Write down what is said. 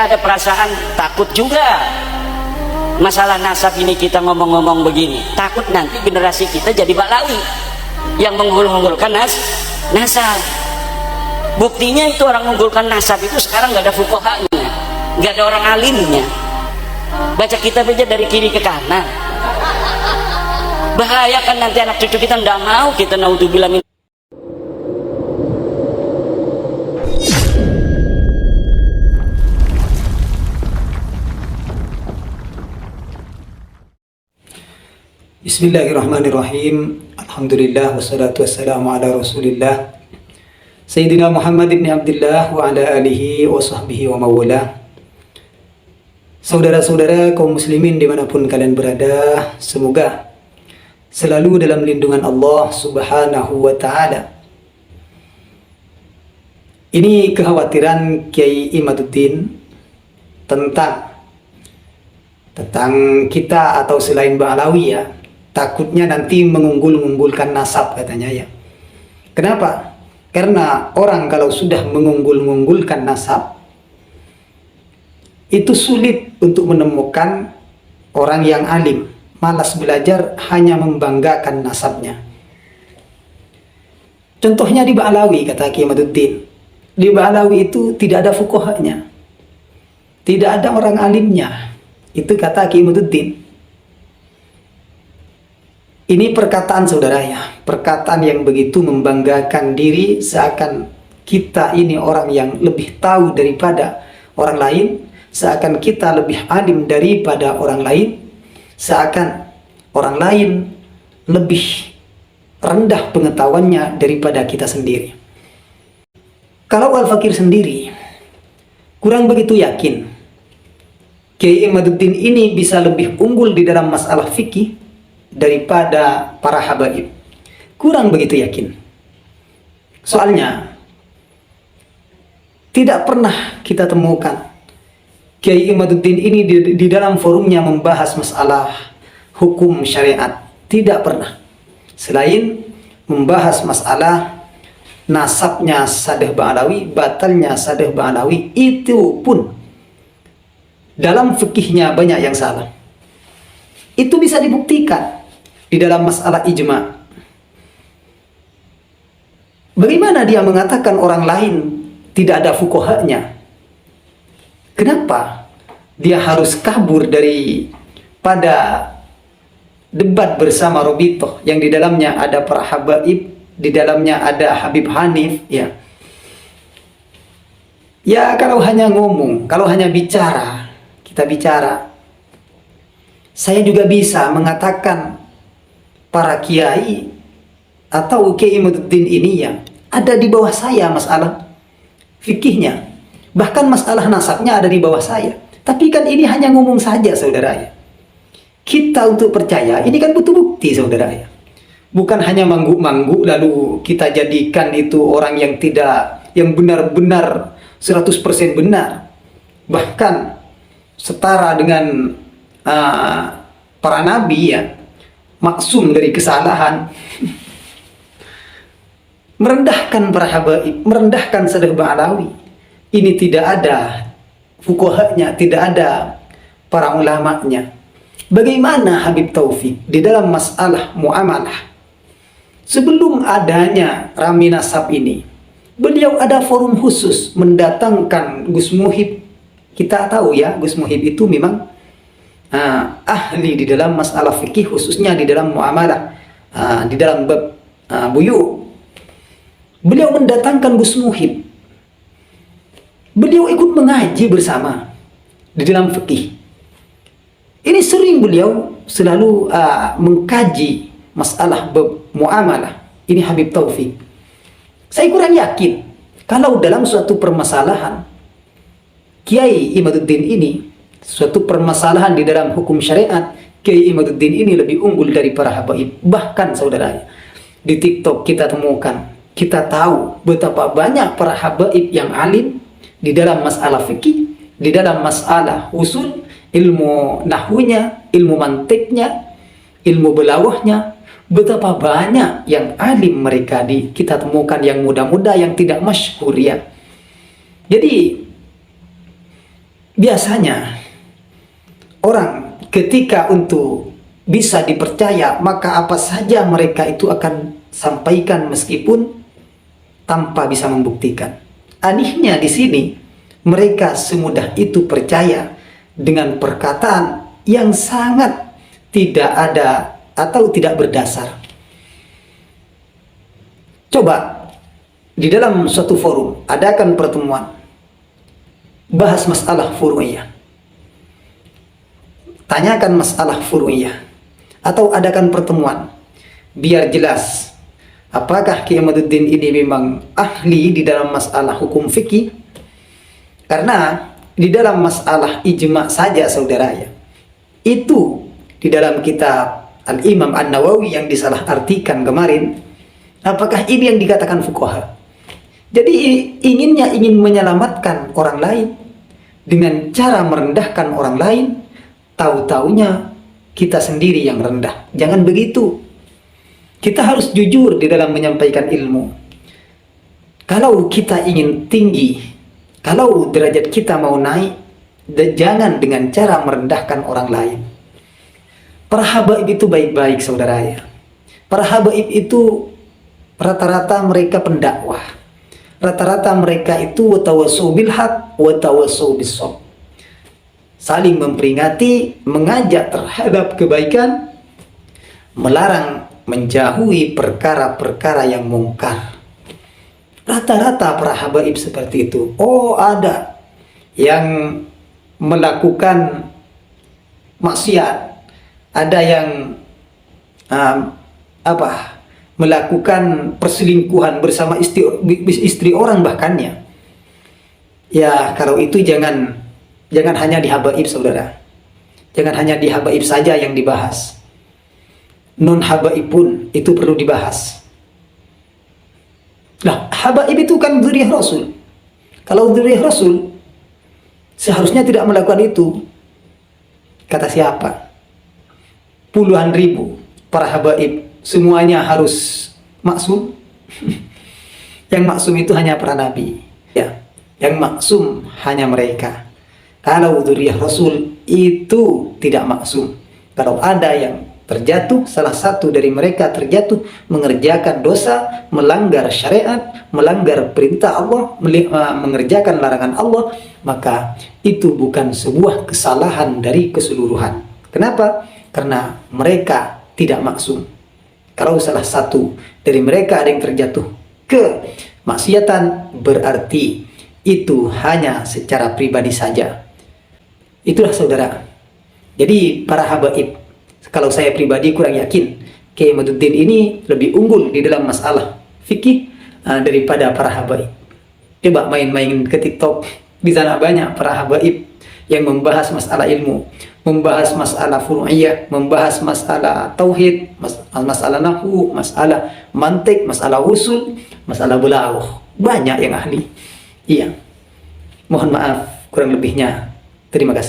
ada perasaan takut juga. Masalah nasab ini kita ngomong-ngomong begini, takut nanti generasi kita jadi Balawi yang mengunggulkan nasab. Buktinya itu orang mengunggulkan nasab itu sekarang nggak ada fuqahanya, nggak ada orang alimnya. Baca kitab aja dari kiri ke kanan. Bahaya kan nanti anak cucu kita nggak mau, kita naudzubillah min. Bismillahirrahmanirrahim. Alhamdulillah wassalatu wassalamu ala Rasulillah Sayyidina Muhammad ibn Abdullah wa ala alihi wa sahbihi wa mawala. Saudara-saudara kaum muslimin dimanapun kalian berada, semoga selalu dalam lindungan Allah subhanahu wa ta'ala. Ini kekhawatiran Kiai Imaduddin tentang kita atau selain Ba'alawi ya. Takutnya nanti mengunggul-unggulkan nasab katanya ya. Kenapa? Karena orang kalau sudah mengunggul-unggulkan nasab, itu sulit untuk menemukan orang yang alim. Malas belajar, hanya membanggakan nasabnya. Contohnya di Ba'alawi, kata Kiai Imaduddin. Di Ba'alawi itu tidak ada fuqahanya, tidak ada orang alimnya. Itu kata Kiai Imaduddin. Ini perkataan saudara ya, perkataan yang begitu membanggakan diri, seakan kita ini orang yang lebih tahu daripada orang lain, seakan kita lebih alim daripada orang lain, seakan orang lain lebih rendah pengetahuannya daripada kita sendiri. Kalau Al-Fakir sendiri kurang begitu yakin Kiai Imaduddin ini bisa lebih unggul di dalam masalah fikih daripada para habaib. Kurang begitu yakin. Soalnya tidak pernah kita temukan Kiai Imaduddin ini di dalam forumnya membahas masalah hukum syariat. Tidak pernah. Selain membahas masalah nasabnya Sadeh Ba'alawi, batalnya Sadeh Ba'alawi, itu pun dalam fikihnya banyak yang salah. Itu bisa dibuktikan di dalam masalah ijma. Bagaimana dia mengatakan orang lain tidak ada fuqahanya? Kenapa dia harus kabur dari pada debat bersama Robitoh yang di dalamnya ada para habaib, di dalamnya ada Habib Hanif ya. Ya kalau hanya ngomong, kalau hanya bicara, kita bicara. Saya juga bisa mengatakan para kiai atau Kiai Imaduddin ini yang ada di bawah saya masalah fikihnya. Bahkan masalah nasabnya ada di bawah saya. Tapi kan ini hanya ngomong saja saudara ya. Kita untuk percaya ini kan butuh bukti saudara ya. Bukan hanya mangguk-mangguk lalu kita jadikan itu orang yang benar-benar 100% benar. Bahkan setara dengan para nabi ya, maksum dari kesalahan. Merendahkan para habaib, merendahkan Sadeh Ba'alawi. Ini tidak ada fuqahanya, tidak ada para ulamanya. Bagaimana Habib Taufik di dalam masalah muamalah, sebelum adanya Rami Nasab ini, beliau ada forum khusus mendatangkan Gus Muhib. Kita tahu ya, Gus Muhib itu memang ahli di dalam masalah fikih, khususnya di dalam muamalah, di dalam bab buyu. Beliau mendatangkan Gus Muhib. Beliau ikut mengaji bersama di dalam fikih. Ini sering beliau selalu mengkaji masalah bab muamalah. Ini Habib Taufik. Saya kurang yakin kalau dalam suatu permasalahan Kiai Imaduddin ini, suatu permasalahan di dalam hukum syariat, Kiai Imaduddin ini lebih unggul dari para habaib. Bahkan saudara, di TikTok kita temukan, kita tahu betapa banyak para habaib yang alim di dalam masalah fikih, di dalam masalah usul, ilmu nahwunya, ilmu mantiknya, ilmu belawahnya. Betapa banyak yang alim mereka kita temukan, yang muda-muda yang tidak masyhur ya. Jadi biasanya orang ketika untuk bisa dipercaya, maka apa saja mereka itu akan sampaikan meskipun tanpa bisa membuktikan. Anehnya di sini mereka semudah itu percaya dengan perkataan yang sangat tidak ada atau tidak berdasar. Coba di dalam suatu forum adakan pertemuan, bahas masalah furu'iyah, tanyakan masalah furu'iyah, atau adakan pertemuan biar jelas apakah Kiai Imaduddin ini memang ahli di dalam masalah hukum fikih. Karena di dalam masalah ijma saja saudara ya, itu di dalam kitab Al-Imam An-Nawawi yang disalah artikan kemarin, apakah ini yang dikatakan fuqaha? Jadi ingin menyelamatkan orang lain dengan cara merendahkan orang lain, tahu-taunya kita sendiri yang rendah. Jangan begitu. Kita harus jujur di dalam menyampaikan ilmu. Kalau kita ingin tinggi, kalau derajat kita mau naik, jangan dengan cara merendahkan orang lain. Para habaib itu baik-baik saudara ya. Para habaib itu rata-rata mereka pendakwah. Rata-rata mereka itu watawasau bil haq watawasau bis shawab. Saling memperingati, mengajak terhadap kebaikan, melarang menjauhi perkara-perkara yang mungkar. Rata-rata para habaib seperti itu. Oh, ada yang melakukan maksiat, ada yang melakukan perselingkuhan bersama istri orang bahkannya. Ya, kalau itu jangan hanya di habaib saudara. Jangan hanya di habaib saja yang dibahas. Non habaib pun itu perlu dibahas. Nah, habaib itu kan dzurriyyah Rasul. Kalau dzurriyyah Rasul seharusnya tidak melakukan itu. Kata siapa? Puluhan ribu para habaib semuanya harus maksum. Yang maksum itu hanya para nabi. Ya, yang maksum hanya mereka. Kalau dzurriyyah Rasul itu tidak maksum. Kalau ada yang terjatuh, salah satu dari mereka terjatuh mengerjakan dosa, melanggar syariat, melanggar perintah Allah, mengerjakan larangan Allah, maka itu bukan sebuah kesalahan dari keseluruhan. Kenapa? Karena mereka tidak maksum. Kalau salah satu dari mereka ada yang terjatuh ke maksiatan, berarti itu hanya secara pribadi saja. Itulah saudara. Jadi para habaib, kalau saya pribadi kurang yakin Kiai Imaduddin ini lebih unggul di dalam masalah fikih daripada para habaib. Coba main-main ke TikTok, di sana banyak para habaib yang membahas masalah ilmu, membahas masalah furu'iyah, membahas masalah tauhid, masalah nahwu, masalah mantik, masalah usul, masalah balaghah. Banyak yang ahli. Iya. Mohon maaf kurang lebihnya. Terima kasih.